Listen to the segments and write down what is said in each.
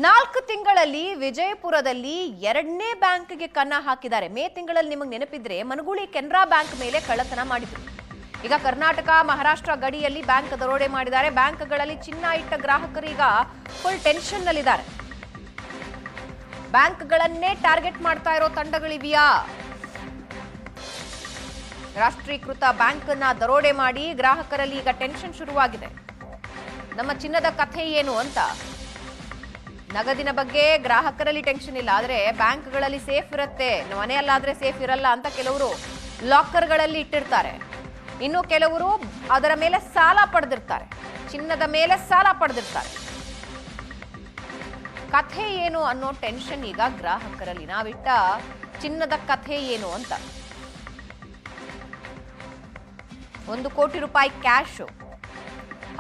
4 ತಿಂಗಳಲ್ಲಿ ವಿಜಯಪುರದಲ್ಲಿ ಎರಡನೇ ಬ್ಯಾಂಕ್ಗೆ ಕನ್ನ ಹಾಕಿದ್ದಾರೆ. ಮೇ ತಿಂಗಳಲ್ಲಿ ನಿಮಗೆ ನೆನಪಿದ್ರೆ ಮನಗೂಳಿ ಕೆನರಾ ಬ್ಯಾಂಕ್ ಮೇಲೆ ಕಳ್ಳತನ ಮಾಡಿದ್ರು. ಈಗ ಕರ್ನಾಟಕ ಮಹಾರಾಷ್ಟ್ರ ಗಡಿಯಲ್ಲಿ ಬ್ಯಾಂಕ್ ದರೋಡೆ ಮಾಡಿದ್ದಾರೆ. ಬ್ಯಾಂಕ್ಗಳಲ್ಲಿ ಚಿನ್ನ ಇಟ್ಟ ಗ್ರಾಹಕರೀಗ ಫುಲ್ ಟೆನ್ಷನ್ ನಲ್ಲಿದ್ದಾರೆ. ಬ್ಯಾಂಕ್ಗಳನ್ನೇ ಟಾರ್ಗೆಟ್ ಮಾಡ್ತಾ ಇರೋ ತಂಡಗಳಿವೆಯಾ? ರಾಷ್ಟ್ರೀಕೃತ ಬ್ಯಾಂಕ್ ಅನ್ನ ದರೋಡೆ ಮಾಡಿ ಗ್ರಾಹಕರಲ್ಲಿ ಈಗ ಟೆನ್ಷನ್ ಶುರುವಾಗಿದೆ. ನಮ್ಮ ಚಿನ್ನದ ಕಥೆ ಏನು ಅಂತ. ನಗದಿನ ಬಗ್ಗೆ ಗ್ರಾಹಕರಲ್ಲಿ ಟೆನ್ಷನ್ ಇಲ್ಲ, ಆದರೆ ಬ್ಯಾಂಕ್ಗಳಲ್ಲಿ ಸೇಫ್ ಇರುತ್ತೆ, ಮನೆಯಲ್ಲಾದ್ರೆ ಸೇಫ್ ಇರಲ್ಲ ಅಂತ ಕೆಲವರು ಲಾಕರ್ಗಳಲ್ಲಿ ಇಟ್ಟಿರ್ತಾರೆ. ಇನ್ನು ಕೆಲವರು ಅದರ ಮೇಲೆ ಸಾಲ ಪಡೆದಿರ್ತಾರೆ, ಚಿನ್ನದ ಮೇಲೆ ಸಾಲ ಪಡೆದಿರ್ತಾರೆ. ಕಥೆ ಏನು ಅನ್ನೋ ಟೆನ್ಷನ್ ಈಗ ಗ್ರಾಹಕರಲ್ಲಿ. ನಾವಿಟ್ಟ ಚಿನ್ನದ ಕಥೆ ಏನು ಅಂತ. 1 ಕೋಟಿ ರೂಪಾಯಿ ಕ್ಯಾಶ್,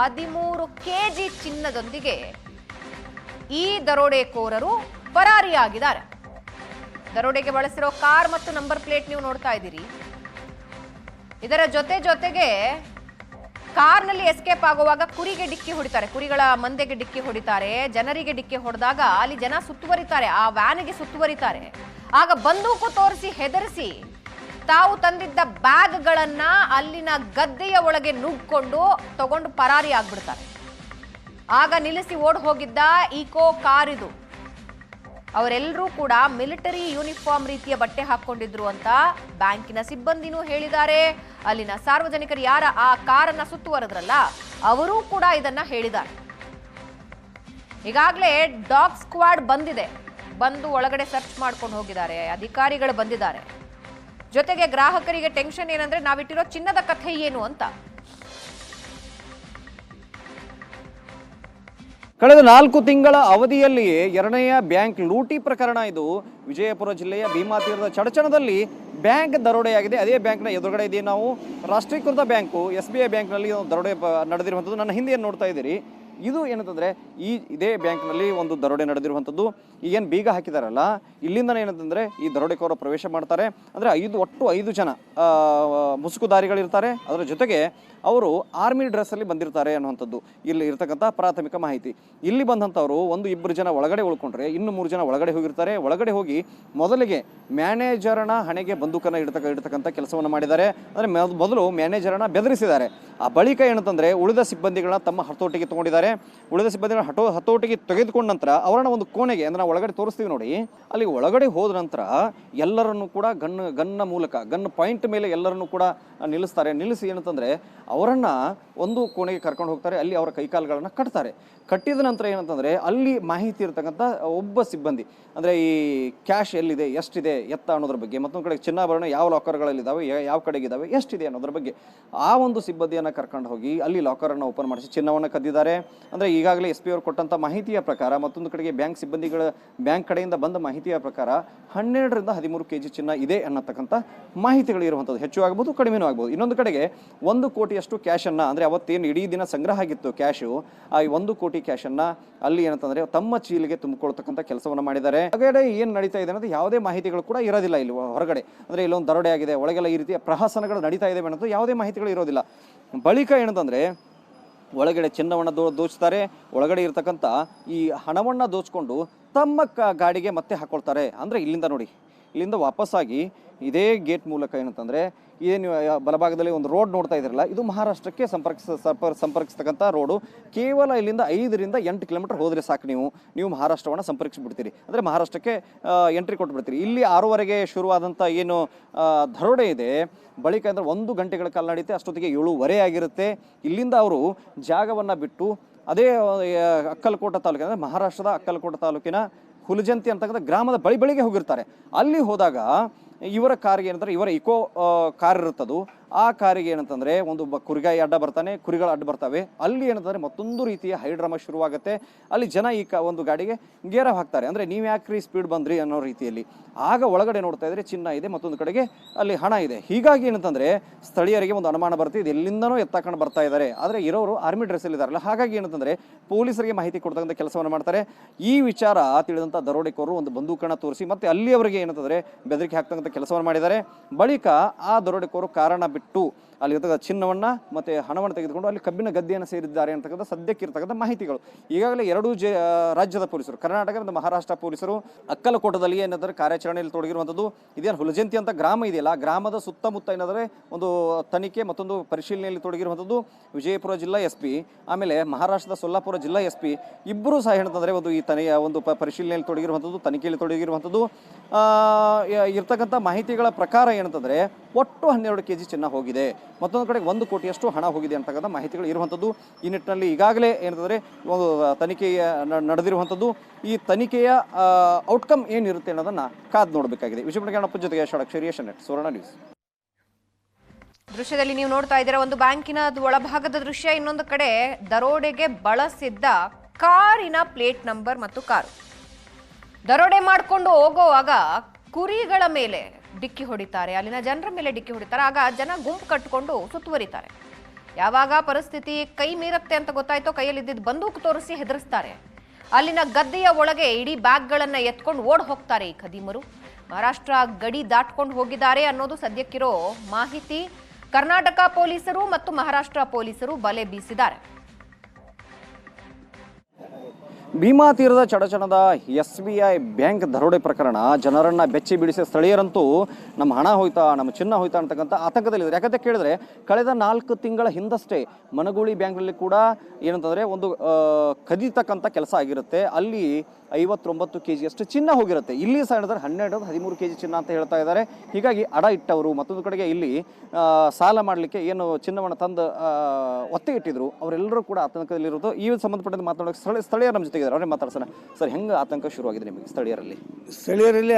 13 ಕೆಜಿ ಚಿನ್ನದೊಂದಿಗೆ ಈ ದರೋಡೆಕೋರರು ಪರಾರಿಯಾಗಿದ್ದಾರೆ. ದರೋಡೆಗೆ ಬಳಸಿರೋ ಕಾರ್ ಮತ್ತು ನಂಬರ್ ಪ್ಲೇಟ್ ನೀವು ನೋಡ್ತಾ ಇದ್ದೀರಿ. ಇದರ ಜೊತೆಗೆ ಕಾರ್ನಲ್ಲಿ ಎಸ್ಕೇಪ್ ಆಗುವಾಗ ಕುರಿಗೆ ಡಿಕ್ಕಿ ಹೊಡಿತಾರೆ, ಕುರಿಗಳ ಮಂದೆಗೆ ಡಿಕ್ಕಿ ಹೊಡಿತಾರೆ, ಜನರಿಗೆ ಡಿಕ್ಕಿ ಹೊಡೆದಾಗ ಅಲ್ಲಿ ಜನ ಸುತ್ತುವರಿತಾರೆ, ಆ ವ್ಯಾನಿಗೆ ಸುತ್ತುವರಿತಾರೆ. ಆಗ ಬಂದೂಕು ತೋರಿಸಿ ಹೆದರಿಸಿ ತಾವು ತಂದಿದ್ದ ಬ್ಯಾಗ್ಗಳನ್ನ ಅಲ್ಲಿನ ಗದ್ದೆಯ ಒಳಗೆ ನುಗ್ಕೊಂಡು ತಗೊಂಡು ಪರಾರಿ ಆಗ್ಬಿಡ್ತಾರೆ. ಆಗ ನಿಲ್ಲಿಸಿ ಓಡ್ ಹೋಗಿದ್ದ ಈಕೋ ಕಾರ್ ಇದು. ಅವರೆಲ್ಲರೂ ಕೂಡ ಮಿಲಿಟರಿ ಯೂನಿಫಾರ್ಮ್ ರೀತಿಯ ಬಟ್ಟೆ ಹಾಕೊಂಡಿದ್ರು ಅಂತ ಬ್ಯಾಂಕಿನ ಸಿಬ್ಬಂದಿನೂ ಹೇಳಿದ್ದಾರೆ. ಅಲ್ಲಿನ ಸಾರ್ವಜನಿಕರು ಯಾರ ಆ ಕಾರನ್ನ ಸುತ್ತುವರೆದ್ರಲ್ಲ ಅವರೂ ಕೂಡ ಇದನ್ನ ಹೇಳಿದ್ದಾರೆ. ಈಗಾಗಲೇ ಡಾಗ್ ಸ್ಕ್ವಾಡ್ ಬಂದಿದೆ, ಬಂದು ಒಳಗಡೆ ಸರ್ಚ್ ಮಾಡ್ಕೊಂಡು ಹೋಗಿದ್ದಾರೆ, ಅಧಿಕಾರಿಗಳು ಬಂದಿದ್ದಾರೆ. ಜೊತೆಗೆ ಗ್ರಾಹಕರಿಗೆ ಟೆನ್ಷನ್ ಏನಂದ್ರೆ ನಾವಿಟ್ಟಿರೋ ಚಿನ್ನದ ಕಥೆ ಏನು ಅಂತ. ಕಳೆದ 4 ತಿಂಗಳ ಅವಧಿಯಲ್ಲಿಯೇ ಎರಡನೆಯ ಬ್ಯಾಂಕ್ ಲೂಟಿ ಪ್ರಕರಣ ಇದು. ವಿಜಯಪುರ ಜಿಲ್ಲೆಯ ಭೀಮಾ ತೀರದ ಚಡಚಣದಲ್ಲಿ ಬ್ಯಾಂಕ್ ದರೋಡೆಯಾಗಿದೆ. ಅದೇ ಬ್ಯಾಂಕ್ನ ಎದುರುಗಡೆ ಇದೆ ನಾವು ರಾಷ್ಟ್ರೀಕೃತ ಬ್ಯಾಂಕು SBI ಬ್ಯಾಂಕ್ನಲ್ಲಿ ದರೋಡೆ ನಡೆದಿರುವಂಥದ್ದು. ನನ್ನ ಹಿಂದೆ ಏನು ನೋಡ್ತಾ ಇದ್ದೀರಿ, ಇದು ಏನಂತಂದರೆ ಇದೇ ಬ್ಯಾಂಕ್ನಲ್ಲಿ ಒಂದು ದರೋಡೆ ನಡೆದಿರುವಂಥದ್ದು. ಈಗೇನು ಬೀಗ ಹಾಕಿದಾರಲ್ಲ, ಇಲ್ಲಿಂದನೇ ಏನಂತಂದರೆ ಈ ದರೋಡೆಕೋರು ಪ್ರವೇಶ ಮಾಡ್ತಾರೆ. ಅಂದರೆ ಒಟ್ಟು 5 ಜನ ಮುಸುಕುದಾರಿಗಳಿರ್ತಾರೆ. ಅದರ ಜೊತೆಗೆ ಅವರು ಆರ್ಮಿ ಡ್ರೆಸ್ಸಲ್ಲಿ ಬಂದಿರ್ತಾರೆ ಅನ್ನುವಂಥದ್ದು ಇಲ್ಲಿ ಇರ್ತಕ್ಕಂಥ ಪ್ರಾಥಮಿಕ ಮಾಹಿತಿ. ಇಲ್ಲಿ ಬಂದಂಥವರು 1-2 ಜನ ಒಳಗಡೆ ಉಳ್ಕೊಂಡ್ರೆ ಇನ್ನು 3 ಜನ ಒಳಗಡೆ ಹೋಗಿರ್ತಾರೆ. ಒಳಗಡೆ ಹೋಗಿ ಮೊದಲಿಗೆ ಮ್ಯಾನೇಜರ್ನ ಹಣೆಗೆ ಬಂದೂಕನ್ನು ಇಡ್ತಕ್ಕಂಥ ಕೆಲಸವನ್ನು ಮಾಡಿದ್ದಾರೆ. ಅಂದರೆ ಮೊದಲು ಮ್ಯಾನೇಜರನ್ನ ಬೆದರಿಸಿದ್ದಾರೆ. ಆ ಬಳಿಕ ಏನಂತಂದರೆ ಉಳಿದ ಸಿಬ್ಬಂದಿಗಳನ್ನ ತಮ್ಮ ಹತೋಟಿಗೆ ತೊಗೊಂಡಿದ್ದಾರೆ. ಉಳಿದ ಸಿಬ್ಬಂದಿಗಳ ಹತೋಟಿಗೆ ತೆಗೆದುಕೊಂಡ ನಂತರ ಅವರನ್ನ ಒಂದು ಕೋಣೆಗೆ, ಅಂದರೆ ನಾವು ಒಳಗಡೆ ತೋರಿಸ್ತೀವಿ ನೋಡಿ, ಅಲ್ಲಿ ಒಳಗಡೆ ಹೋದ ನಂತರ ಎಲ್ಲರನ್ನು ಕೂಡ ಗನ್ನ ಮೂಲಕ ಗನ್ ಪಾಯಿಂಟ್ ಮೇಲೆ ಎಲ್ಲರನ್ನು ಕೂಡ ನಿಲ್ಲಿಸ್ತಾರೆ. ನಿಲ್ಲಿಸಿ ಏನಂತಂದರೆ ಅವರನ್ನು ಒಂದು ಕೋಣೆಗೆ ಕರ್ಕೊಂಡು ಹೋಗ್ತಾರೆ. ಅಲ್ಲಿ ಅವರ ಕೈಕಾಲುಗಳನ್ನು ಕಟ್ತಾರೆ. ಕಟ್ಟಿದ ನಂತರ ಏನಂತಂದರೆ ಅಲ್ಲಿ ಮಾಹಿತಿ ಇರ್ತಕ್ಕಂಥ ಒಬ್ಬ ಸಿಬ್ಬಂದಿ, ಅಂದರೆ ಈ ಕ್ಯಾಶ್ ಎಲ್ಲಿದೆ, ಎಷ್ಟಿದೆ, ಎತ್ತ ಅನ್ನೋದ್ರ ಬಗ್ಗೆ, ಮತ್ತೊಂದು ಕಡೆ ಚಿನ್ನಾಭರಣ ಯಾವ ಲಾಕರ್ಗಳಲ್ಲಿದ್ದಾವೆ, ಯಾವ ಕಡೆಗಿದ್ದಾವೆ, ಎಷ್ಟಿದೆ ಅನ್ನೋದ್ರ ಬಗ್ಗೆ ಆ ಒಂದು ಸಿಬ್ಬಂದಿಯನ್ನು ಕರ್ಕೊಂಡು ಹೋಗಿ ಅಲ್ಲಿ ಲಾಕರನ್ನು ಓಪನ್ ಮಾಡಿಸಿ ಚಿನ್ನವನ್ನು ಕದ್ದಿದ್ದಾರೆ. ಅಂದರೆ ಈಗಾಗಲೇ SP ಅವರು ಕೊಟ್ಟಂಥ ಮಾಹಿತಿಯ ಪ್ರಕಾರ, ಮತ್ತೊಂದು ಕಡೆಗೆ ಬ್ಯಾಂಕ್ ಸಿಬ್ಬಂದಿಗಳ ಬ್ಯಾಂಕ್ ಕಡೆಯಿಂದ ಬಂದ ಮಾಹಿತಿಯ ಪ್ರಕಾರ 12ರಿಂದ 13 ಕೆಜಿ ಚಿನ್ನ ಇದೆ ಅನ್ನತಕ್ಕಂಥ ಮಾಹಿತಿಗಳು ಇರುವಂಥದ್ದು. ಹೆಚ್ಚು ಆಗ್ಬೋದು, ಕಡಿಮೆನೂ ಆಗ್ಬೋದು. ಇನ್ನೊಂದು ಕಡೆಗೆ 1 ಕೋಟಿಯಷ್ಟು ಕ್ಯಾಶನ್ನು, ಅಂದರೆ ಅವತ್ತೇನು ಇಡೀ ದಿನ ಸಂಗ್ರಹ ಆಗಿತ್ತು ಕ್ಯಾಶು, ಆ 1 ಕೋಟಿ ಕ್ಯಾಶನ್ನು ಅಲ್ಲಿ ಏನಂತಂದರೆ ತಮ್ಮ ಚೀಲಿಗೆ ತುಂಬಿಕೊಳ್ತಕ್ಕಂಥ ಕೆಲಸವನ್ನು ಮಾಡಿದ್ದಾರೆ. ಹೊರಗಡೆ ಏನು ನಡೀತಾ ಇದೆ ಅನ್ನೋದು ಯಾವುದೇ ಮಾಹಿತಿಗಳು ಕೂಡ ಇರೋದಿಲ್ಲ ಇಲ್ಲಿ ಹೊರಗಡೆ. ಅಂದರೆ ಇಲ್ಲೊಂದು ದರೋಡೆ ಆಗಿದೆ, ಒಳಗೆಲ್ಲ ಈ ರೀತಿಯ ಪ್ರಹಸನಗಳು ನಡೀತಾ ಇದೆ ಅನ್ನೋದು ಯಾವುದೇ ಮಾಹಿತಿಗಳು ಇರೋದಿಲ್ಲ. ಬಳಿಕ ಏನಂತಂದರೆ ಒಳಗಡೆ ಚಿನ್ನವನ್ನು ದೋಚ್ತಾರೆ. ಒಳಗಡೆ ಇರ್ತಕ್ಕಂಥ ಈ ಹಣವನ್ನು ದೋಚ್ಕೊಂಡು ತಮ್ಮ ಗಾಡಿಗೆ ಮತ್ತೆ ಹಾಕೊಳ್ತಾರೆ. ಅಂದರೆ ಇಲ್ಲಿಂದ ನೋಡಿ, ಇಲ್ಲಿಂದ ವಾಪಸ್ಸಾಗಿ ಇದೇ ಗೇಟ್ ಮೂಲಕ ಏನಂತಂದರೆ ಏನು ಬಲಭಾಗದಲ್ಲಿ ಒಂದು ರೋಡ್ ನೋಡ್ತಾ ಇದ್ದೀರಲ್ಲ, ಇದು ಮಹಾರಾಷ್ಟ್ರಕ್ಕೆ ಸಂಪರ್ಕಿಸ್ತಕ್ಕಂಥ ರೋಡು. ಕೇವಲ ಇಲ್ಲಿಂದ 5ರಿಂದ 8 ಕಿಲೋಮೀಟರ್ ಹೋದರೆ ಸಾಕು, ನೀವು ಮಹಾರಾಷ್ಟ್ರವನ್ನು ಸಂಪರ್ಕಿಸಿಬಿಡ್ತೀರಿ. ಅಂದರೆ ಮಹಾರಾಷ್ಟ್ರಕ್ಕೆ ಎಂಟ್ರಿ ಕೊಟ್ಟುಬಿಡ್ತೀರಿ. ಇಲ್ಲಿ 6:30ಗೆ ಶುರುವಾದಂಥ ಏನು ದರೋಡೆ ಇದೆ, ಬಳಿಕ ಅಂದರೆ 1 ಗಂಟೆಗಳ ಕಾಲ ನಡೀತೆ. ಅಷ್ಟೊತ್ತಿಗೆ 7:30 ಆಗಿರುತ್ತೆ. ಇಲ್ಲಿಂದ ಅವರು ಜಾಗವನ್ನು ಬಿಟ್ಟು ಅದೇ ಅಕ್ಕಲಕೋಟ ತಾಲೂಕಿನ, ಅಂದರೆ ಮಹಾರಾಷ್ಟ್ರದ ಅಕ್ಕಲಕೋಟ ತಾಲೂಕಿನ ಹುಲಜಂತಿ ಅಂತಕ್ಕಂಥ ಗ್ರಾಮದ ಬಳಿಗೆ ಹೋಗಿರ್ತಾರೆ. ಅಲ್ಲಿ ಹೋದಾಗ ಇವರ ಕಾರ್ಗೆ ಏನಂತಾರೆ, ಇವರ ಇಕೋ ಕಾರ್ ಇರುತ್ತದು. ಆ ಕಾರಿಗೆ ಏನಂತಂದರೆ ಒಂದು ಕುರಿಗಾಯಿ ಅಡ್ಡ ಬರ್ತಾನೆ, ಕುರಿಗಳು ಅಡ್ಡ ಬರ್ತವೆ. ಅಲ್ಲಿ ಏನಂತಂದರೆ ಮತ್ತೊಂದು ರೀತಿಯ ಹೈಡ್ರಾಮಾ ಶುರುವಾಗುತ್ತೆ. ಅಲ್ಲಿ ಜನ ಈ ಒಂದು ಗಾಡಿಗೆ ಗೇರ ಹಾಕ್ತಾರೆ. ಅಂದರೆ ನೀವು ಯಾಕ್ರಿ ಸ್ಪೀಡ್ ಬಂದ್ರಿ ಅನ್ನೋ ರೀತಿಯಲ್ಲಿ. ಆಗ ಒಳಗಡೆ ನೋಡ್ತಾ ಇದ್ರೆ ಚಿನ್ನ ಇದೆ, ಮತ್ತೊಂದು ಕಡೆಗೆ ಅಲ್ಲಿ ಹಣ ಇದೆ. ಹೀಗಾಗಿ ಏನಂತಂದರೆ ಸ್ಥಳೀಯರಿಗೆ ಒಂದು ಅನುಮಾನ ಬರುತ್ತೆ, ಇದು ಎಲ್ಲಿಂದನೋ ಎತ್ತಾಕೊಂಡು ಬರ್ತಾ ಇದ್ದಾರೆ. ಆದರೆ ಇರೋರು ಆರ್ಮಿ ಡ್ರೆಸ್ಸಲ್ಲಿ ಇದ್ದಾರಲ್ಲ, ಹಾಗಾಗಿ ಏನಂತಂದರೆ ಪೊಲೀಸರಿಗೆ ಮಾಹಿತಿ ಕೊಡ್ತಕ್ಕಂಥ ಕೆಲಸವನ್ನು ಮಾಡ್ತಾರೆ. ಈ ವಿಚಾರ ತಿಳಿದಂಥ ದರೋಡೆಕೋರು ಒಂದು ಬಂದೂಕನ್ನು ತೋರಿಸಿ ಮತ್ತೆ ಅಲ್ಲಿ ಅವರಿಗೆ ಏನಂತಂದರೆ ಬೆದರಿಕೆ ಹಾಕ್ತಕ್ಕಂಥ ಕೆಲಸವನ್ನು ಮಾಡಿದ್ದಾರೆ. ಬಳಿಕ ಆ ದರೋಡೆಕೋರು ಕಾರನ್ನು ಬಿಟ್ಟು ಅಲ್ಲಿ ಚಿನ್ನವನ್ನು ಮತ್ತು ಹಣವನ್ನು ತೆಗೆದುಕೊಂಡು ಅಲ್ಲಿ ಕಬ್ಬಿನ ಗದ್ದೆಯನ್ನು ಸೇರಿದ್ದಾರೆ ಅಂತಕ್ಕಂಥ ಸದ್ಯಕ್ಕಿರ್ತಕ್ಕಂಥ ಮಾಹಿತಿಗಳು. ಈಗಾಗಲೇ ಎರಡೂ ರಾಜ್ಯದ ಪೊಲೀಸರು, ಕರ್ನಾಟಕ ಮತ್ತು ಮಹಾರಾಷ್ಟ್ರ ಪೊಲೀಸರು ಅಕ್ಕಲಕೋಟದಲ್ಲಿ ಏನಾದರೆ ಕಾರ್ಯಾಚರಣೆಯಲ್ಲಿ ತೊಡಗಿರುವಂಥದ್ದು. ಇದೇನು ಹುಲಜಂತಿ ಅಂತ ಗ್ರಾಮ ಇದೆಯಲ್ಲ, ಗ್ರಾಮದ ಸುತ್ತಮುತ್ತ ಏನಾದರೆ ಒಂದು ತನಿಖೆ ಮತ್ತೊಂದು ಪರಿಶೀಲನೆಯಲ್ಲಿ ತೊಡಗಿರುವಂಥದ್ದು ವಿಜಯಪುರ ಜಿಲ್ಲಾ SP, ಆಮೇಲೆ ಮಹಾರಾಷ್ಟ್ರದ ಸೊಲ್ಲಾಪುರ ಜಿಲ್ಲಾ SP ಇಬ್ಬರೂ ಸಹ ಏನಂತಂದರೆ ಒಂದು ಪರಿಶೀಲನೆಯಲ್ಲಿ ತೊಡಗಿರುವಂಥದ್ದು, ತನಿಖೆಯಲ್ಲಿ ತೊಡಗಿರುವಂಥದ್ದು. ಇರ್ತಕ್ಕಂಥ ಮಾಹಿತಿಗಳ ಪ್ರಕಾರ ಏನಂತಂದರೆ ಒಟ್ಟು 12 kg ಚಿನ್ನ ಹೋಗಿದೆ, ಮತ್ತೊಂದು ಕಡೆ 1 ಕೋಟಿಯಷ್ಟು ಹಣ ಹೋಗಿದೆ ಅಂತಕ್ಕಂಥ ಮಾಹಿತಿಗಳು ಇರುವಂಥದ್ದು. ಈ ನಿಟ್ಟಿನಲ್ಲಿ ಈಗಾಗಲೇ ಏನಂತಂದರೆ ಒಂದು ತನಿಖೆ ನಡೆದಿರುವಂಥದ್ದು. ಈ ತನಿಖೆಯ ಔಟ್ಕಮ್ ಏನಿರುತ್ತೆ ಅನ್ನೋದನ್ನು ಕಾದು ನೋಡಬೇಕಾಗಿದೆ. ವಿಜಯಪುರ ಜೊತೆಗೆ ಷಡಕ್ಷರಿ ನೆಟ್ ಸುವರ್ಣ ನ್ಯೂಸ್. ದೃಶ್ಯದಲ್ಲಿ ನೀವು ನೋಡ್ತಾ ಇದ್ದೀರಾ, ಒಂದು ಬ್ಯಾಂಕಿನ ಒಳಭಾಗದ ದೃಶ್ಯ, ಇನ್ನೊಂದು ಕಡೆ ದರೋಡೆಗೆ ಬಳಸಿದ್ದ ಕಾರಿನ ಪ್ಲೇಟ್ ನಂಬರ್ ಮತ್ತು ಕಾರು. ದರೋಡೆ ಮಾಡಿಕೊಂಡು ಹೋಗುವಾಗ ಕುರಿಗಳ ಮೇಲೆ ಡಿಕ್ಕಿ ಹೊಡಿತಾರೆ, ಅಲ್ಲಿನ ಜನರ ಮೇಲೆ ಡಿಕ್ಕಿ ಹೊಡಿತಾರೆ. ಆಗ ಜನ ಗುಂಪು ಕಟ್ಟಿಕೊಂಡು ಸುತ್ತುವರಿತಾರೆ. ಯಾವಾಗ ಪರಿಸ್ಥಿತಿ ಕೈ ಮೀರುತ್ತೆ ಅಂತ ಗೊತ್ತಾಯ್ತೋ ಕೈಯಲ್ಲಿದ್ದ ಬಂದೂಕು ತೋರಿಸಿ ಹೆದರಿಸ್ತಾರೆ. ಅಲ್ಲಿನ ಗದ್ದೆಯ ಒಳಗೆ ಇಡೀ ಬ್ಯಾಗ್ಗಳನ್ನು ಎತ್ಕೊಂಡು ಓಡ್ ಹೋಗ್ತಾರೆ ಈ ಖದೀಮರು. ಮಹಾರಾಷ್ಟ್ರ ಗಡಿ ದಾಟ್ಕೊಂಡು ಹೋಗಿದ್ದಾರೆ ಅನ್ನೋದು ಸದ್ಯಕ್ಕಿರೋ ಮಾಹಿತಿ. ಕರ್ನಾಟಕ ಪೊಲೀಸರು ಮತ್ತು ಮಹಾರಾಷ್ಟ್ರ ಪೊಲೀಸರು ಬಲೆ ಬೀಸಿದ್ದಾರೆ. ಭೀಮಾ ತೀರದ ಚಡಚಣದ SBI ಬ್ಯಾಂಕ್ ದರೋಡೆ ಪ್ರಕರಣ ಜನರನ್ನು ಬೆಚ್ಚಿ ಬೀಳಿಸಿ ಸ್ಥಳೀಯರಂತೂ ನಮ್ಮ ಹಣ ಹೋಯ್ತಾ, ನಮ್ಮ ಚಿನ್ನ ಹೋಯ್ತಾ ಅಂತಕ್ಕಂಥ ಆತಂಕದಲ್ಲಿದ್ದಾರೆ. ಯಾಕಂತ ಕೇಳಿದ್ರೆ ಕಳೆದ 4 ತಿಂಗಳ ಹಿಂದಷ್ಟೇ ಮನಗೂಳಿ ಬ್ಯಾಂಕ್ನಲ್ಲಿ ಕೂಡ ಏನಂತಂದರೆ ಒಂದು ಕದೀತಕ್ಕಂಥ ಕೆಲಸ ಆಗಿರುತ್ತೆ. ಅಲ್ಲಿ 59 kg ಅಷ್ಟು ಚಿನ್ನ ಹೋಗಿರುತ್ತೆ. ಇಲ್ಲಿ ಸಹ ಹೇಳಿದ್ರೆ 12-13 kg ಚಿನ್ನ ಅಂತ ಹೇಳ್ತಾ ಇದ್ದಾರೆ. ಹೀಗಾಗಿ ಅಡ ಇಟ್ಟವರು ಮತ್ತೊಂದು ಕಡೆಗೆ ಇಲ್ಲಿ ಸಾಲ ಮಾಡಲಿಕ್ಕೆ ಏನು ಚಿನ್ನವನ್ನು ತಂದು ಒತ್ತೆ ಇಟ್ಟಿದ್ರು ಅವರೆಲ್ಲರೂ ಕೂಡ ಆತಂಕದಲ್ಲಿರೋದು. ಈ ಸಂಬಂಧಪಟ್ಟಂತೆ ಮಾತನಾಡೋಕೆ ಸ್ಥಳೀಯರು ನಮ್ಮ ಜೊತೆಗಿದ್ದಾರೆ, ಅವರೇ ಮಾತಾಡ್ಸೋಣ. ಸರ್, ಹೆಂಗೆ ಆತಂಕ ಶುರುವಾಗಿದೆ ನಿಮಗೆ ಸ್ಥಳೀಯರಲ್ಲಿ?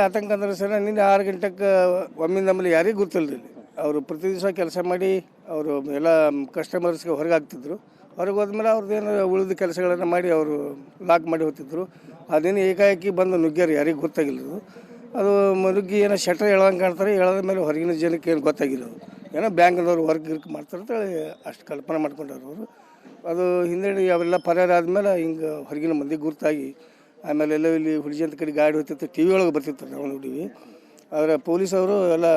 ಆತಂಕ ಅಂದ್ರೆ ಸರ್, ನಿನ್ನೆ 6 ಗಂಟೆಗೆ ಒಮ್ಮೆ ನಮ್ಮಲ್ಲಿ ಯಾರಿಗೂ ಗೊತ್ತಿಲ್ಲ. ಅವರು ಪ್ರತಿ ದಿವಸ ಕೆಲಸ ಮಾಡಿ ಅವರು ಎಲ್ಲ ಕಸ್ಟಮರ್ಸ್ಗೆ ಹೊರಗೆ ಹಾಕ್ತಿದ್ರು. ಹೊರಗೆ ಹೋದ್ಮೇಲೆ ಅವ್ರದ್ದು ಏನು ಉಳಿದ ಕೆಲಸಗಳನ್ನು ಮಾಡಿ ಅವರು ಲಾಕ್ ಮಾಡಿ ಹೋಗ್ತಿದ್ರು. ಅದೇನು ಏಕಾಏಕಿ ಬಂದು ನುಗ್ಗ್ಯಾರು, ಯಾರಿಗೂ ಗೊತ್ತಾಗಿಲ್ಲ. ಅದು ನುಗ್ಗಿ ಏನೋ ಶಟ್ರ್ ಎಳ್ದಂಗೆ ಕಾಣ್ತಾರೆ. ಎಳೆದ ಮೇಲೆ ಹೊರಗಿನ ಜನಕ್ಕೆ ಏನು ಗೊತ್ತಾಗಿಲ್ಲ. ಏನೋ ಬ್ಯಾಂಕ್ನವ್ರು ವರ್ಕ್ ಮಾಡ್ತಾರೆ ಅಂತೇಳಿ ಅಷ್ಟು ಕಲ್ಪನೆ ಮಾಡ್ಕೊಂಡವ್ರು ಅವರು. ಅದು ಹಿಂದೆ ಅವೆಲ್ಲ ಪರಾರ ಆದಮೇಲೆ ಹಿಂಗೆ ಹೊರಗಿನ ಮಂದಿ ಗುರ್ತಾಗಿ ಆಮೇಲೆ ಎಲ್ಲ ಇಲ್ಲಿ ಹುಡುಜಂತ ಕಡೆ ಗಾಡಿ ಹೋಗ್ತಿತ್ತು, TV ಒಳಗೆ ಬರ್ತಿತ್ತು, ನಾವು ನೋಡಿವಿ. ಆದರೆ ಪೊಲೀಸವರು ಎಲ್ಲ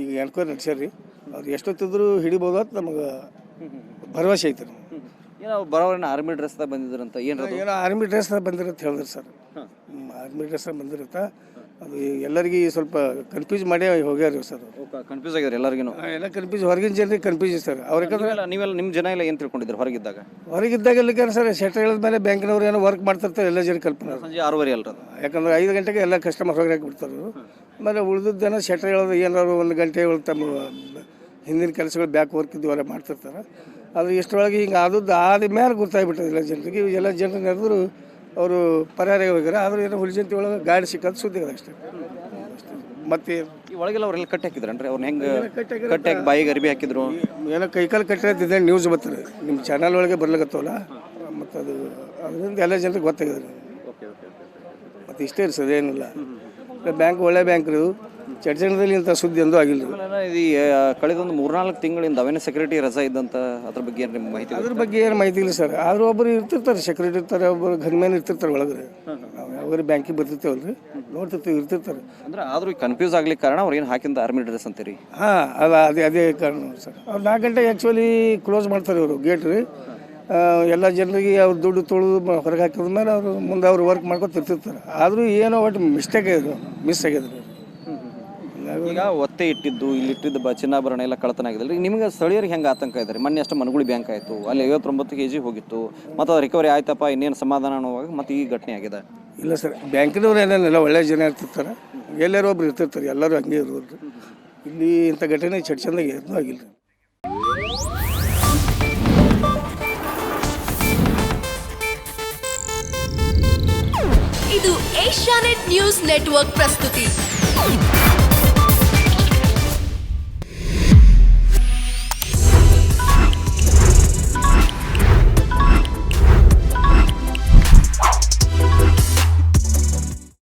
ಈಗ ಎನ್ಕ್ವೈರಿ ನಡೆಸ್ಯಾರ್ರಿ. ಅವ್ರು ಎಷ್ಟೊತ್ತಿದ್ರು ಹಿಡಿಬೋದು ಅಂತ ನಮಗೆ ಭರವಸೆ ಐತೆ. ಏನೋ ಬರೋವನ್ನ ಆರ್ಮಿ ಡ್ರೆಸ್ದಾಗ ಬಂದಿದ್ರಂತ, ಏನೋ ಆರ್ಮಿ ಡ್ರೆಸ್ದಾಗ ಬಂದಿರುತ್ತೆ ಹೇಳಿದ್ರು ಸರ್. ಆರ್ಮಿ ಡ್ರೆಸ್ದಾಗ ಬಂದಿರುತ್ತೆ. ಅದು ಎಲ್ಲರಿಗೂ ಸ್ವಲ್ಪ ಕನ್ಫ್ಯೂಸ್ ಮಾಡಿ ಹೋಗ್ಯಾರ ಸರ್. ಕನ್ಫ್ಯೂಸ್ ಆಗಿದ್ದಾರೆ ಎಲ್ಲರಿಗೂ. ಎಲ್ಲ ಕನ್ಫ್ಯೂಸ್, ಹೊರಗಿನ ಜನರಿಗೆ ಕನ್ಫ್ಯೂಸ್ ಸರ್. ಅವ್ರ ಯಾಕಂದ್ರೆ ನೀವೆಲ್ಲ ನಿಮ್ಮ ಜನ ಎಲ್ಲ ಏನು ತಿಳ್ಕೊಂಡಿದ್ರು ಹೊರಗಿದ್ದಾಗ ಎಲ್ಲ ಸರ್ ಶೆಟ್ರ್ ಹೇಳಿದ ಮೇಲೆ ಬ್ಯಾಂಕಿನವ್ರು ಏನೋ ವರ್ಕ್ ಮಾಡ್ತಿರ್ತಾರೆ, ಎಲ್ಲ ಜನ ಕಲ್ಪನೆ. ಸಂಜೆ 6:30 ಅಲ್ರ, ಯಾಕಂದ್ರೆ 5 ಗಂಟೆಗೆ ಎಲ್ಲ ಕಸ್ಟಮರ್ ಹೊರಗೆ ಹಾಕಿಬಿಡ್ತಾರೆ. ಆಮೇಲೆ ಉಳಿದಿದ್ದೇನೋ ಶೆಟ್ರ್ ಹೇಳೋದು ಏನಾದ್ರು 1 ಗಂಟೆ ತಮ್ಮ ಹಿಂದಿನ ಕೆಲಸಗಳು ಬ್ಯಾಕ್ ವರ್ಕ್ ಇದ್ದು ಎಲ್ಲ ಮಾಡ್ತಿರ್ತಾರೆ. ಆದರೆ ಇಷ್ಟರೊಳಗೆ ಹಿಂಗೆ ಆದ ಮೇಲೆ ಗೊತ್ತಾಗ್ಬಿಟ್ಟದೆ ಎಲ್ಲ ಜನರಿಗೆ. ಎಲ್ಲ ಜನರು ನಡೆದ್ರು ಅವರು ಪರಾರಿ ಹೋಗ್ಯಾರ. ಆದರೂ ಏನೋ ಹುಲಿಜಂತಿ ಒಳಗೆ ಗಾಡಿ ಸಿಕ್ಕೋದು ಸುದ್ದಿ ಅಷ್ಟೇ. ಮತ್ತೆ ಈ ಒಳಗೆಲ್ಲ ಅವರೆಲ್ಲ ಕಟ್ಟಿ ಹಾಕಿದ್ರನ್ರಿ, ಅವ್ರನ್ನ ಹೆಂಗೆ ಕಟ್ಟಾಕಿ ಬಾಯಿಗೆ ಅರ್ಬಿ ಹಾಕಿದ್ರು, ಏನೋ ಕೈಕಾಲು ಕಟ್ಟಿರ್ತಿದ್ದೆ ನ್ಯೂಸ್ ಬರ್ತಾರೆ ನಿಮ್ಮ ಚಾನಲ್ ಒಳಗೆ ಬರ್ಲಿಕ್ಕತ್ತವಲ್ಲ. ಮತ್ತು ಅದರಿಂದ ಎಲ್ಲ ಜನರಿಗೆ ಗೊತ್ತಾಗಿದ್ರು. ಮತ್ತು ಇಷ್ಟೇ ಇರ್ತದೆ, ಏನಿಲ್ಲ. ಬ್ಯಾಂಕ್ ಒಳ್ಳೆ ಬ್ಯಾಂಕ್ ಇದು. ಚಡ್ಚಣದಲ್ಲಿ ಇಂಥ ಸುದ್ದಿ ಎಂದೂ ಆಗಿಲ್ಲ. ಈ ಕಳೆದೊಂದು 3-4 ತಿಂಗಳಿಂದ ಅವೇನೇ ಸೆಕ್ಯೂರಿಟಿ ರಜಾ ಇದ್ದಂತ ಅದ್ರ ಬಗ್ಗೆ ಏನು ನಿಮ್ಮ ಮಾಹಿತಿ? ಅದ್ರ ಬಗ್ಗೆ ಏನು ಮಾಹಿತಿ ಇಲ್ಲ ಸರ್. ಆದರೂ ಒಬ್ಬರು ಇರ್ತಿರ್ತಾರೆ, ಸೆಕ್ಯೂರಿಟಿ ಇರ್ತಾರೆ, ಒಬ್ಬರು ಗನ್ಮ್ಯಾನ್ ಇರ್ತಿರ್ತಾರೆ ಒಳಗಡೆ. ನಾವು ಯಾವಾಗ ಬ್ಯಾಂಕಿಗೆ ಬರ್ತಿರ್ತೇವಲ್ರಿ, ನೋಡ್ತಿರ್ತೀವಿ, ಇರ್ತಿರ್ತಾರೆ. ಅಂದ್ರೆ ಆದರೂ ಕನ್ಫ್ಯೂಸ್ ಆಗ್ಲಿಕ್ಕೆ ಕಾರಣ ಅವ್ರು ಏನು ಹಾಕಿಂದ ಆರ್ಮಿ ಡ್ರೆಸ್ ಅಂತೀರಿ? ಹಾಂ, ಅದೇ ಕಾರಣ ಸರ್. ಅವ್ರು 4 ಗಂಟೆಗೆ ಆ್ಯಕ್ಚುಲಿ ಕ್ಲೋಸ್ ಮಾಡ್ತಾರೆ ಇವರು ಗೇಟ್ ರೀ. ಎಲ್ಲ ಜನರಿಗೆ ಅವ್ರು ದುಡ್ಡು ತೊಳೆದು ಹೊರಗೆ ಹಾಕಿದ ಮೇಲೆ ಅವರು ಮುಂದೆ ಅವ್ರು ವರ್ಕ್ ಮಾಡ್ಕೊಂಡು ತಿರ್ತಿರ್ತಾರೆ. ಆದರೂ ಏನೋ ಒಟ್ಟು ಮಿಸ್ಟೇಕ್ ಆಗಿದ್ರು, ಮಿಸ್ ಆಗಿದ್ರು. ಈಗ ಒತ್ತೆ ಇಟ್ಟಿದ್ದು ಇಲ್ಲಿ ಇಟ್ಟಿದ್ದು ಚಿನ್ನಾಭರಣ ಎಲ್ಲ ಕಳ್ಳತನ ಆಗಿದ್ರಿ. ನಿಮ್ಗೆ ಸ್ಥಳೀಯರಿಗೆ ಹೆಂಗೆ ಆತಂಕ ಇದ್ದಾರೆ? ಮೊನ್ನೆ ಅಷ್ಟು ಮನಗೂಳಿ ಬ್ಯಾಂಕ್ ಆಯಿತು, ಅಲ್ಲಿ 59 kg ಹೋಗಿತ್ತು, ಮತ್ತು ಅದು ರಿಕವರಿ ಆಯ್ತಪ್ಪ, ಇನ್ನೇನು ಸಮಾಧಾನ ಅನ್ನೋವಾಗ ಮತ್ತೆ ಈ ಘಟನೆ ಆಗಿದೆ. ಇಲ್ಲ ಸರ್, ಬ್ಯಾಂಕಿನವ್ರು ಏನೇನೆಲ್ಲ ಒಳ್ಳೆ ಜನ ಇರ್ತಿರ್ತಾರೆ, ಎಲ್ಲರೂ ಒಬ್ರು ಇರ್ತಿರ್ತಾರೆ, ಎಲ್ಲರೂ ಹಂಗೆ ಇರೋದು. ಇಲ್ಲಿ ಇಂಥ ಘಟನೆ ಚಂದಾಗಿ ಏನೂ ಆಗಿಲ್ಲ. ಇದು ಏಷ್ಯಾನೆಟ್ ನ್ಯೂಸ್ ನೆಟ್ವರ್ಕ್ ಪ್ರಸ್ತುತಿ.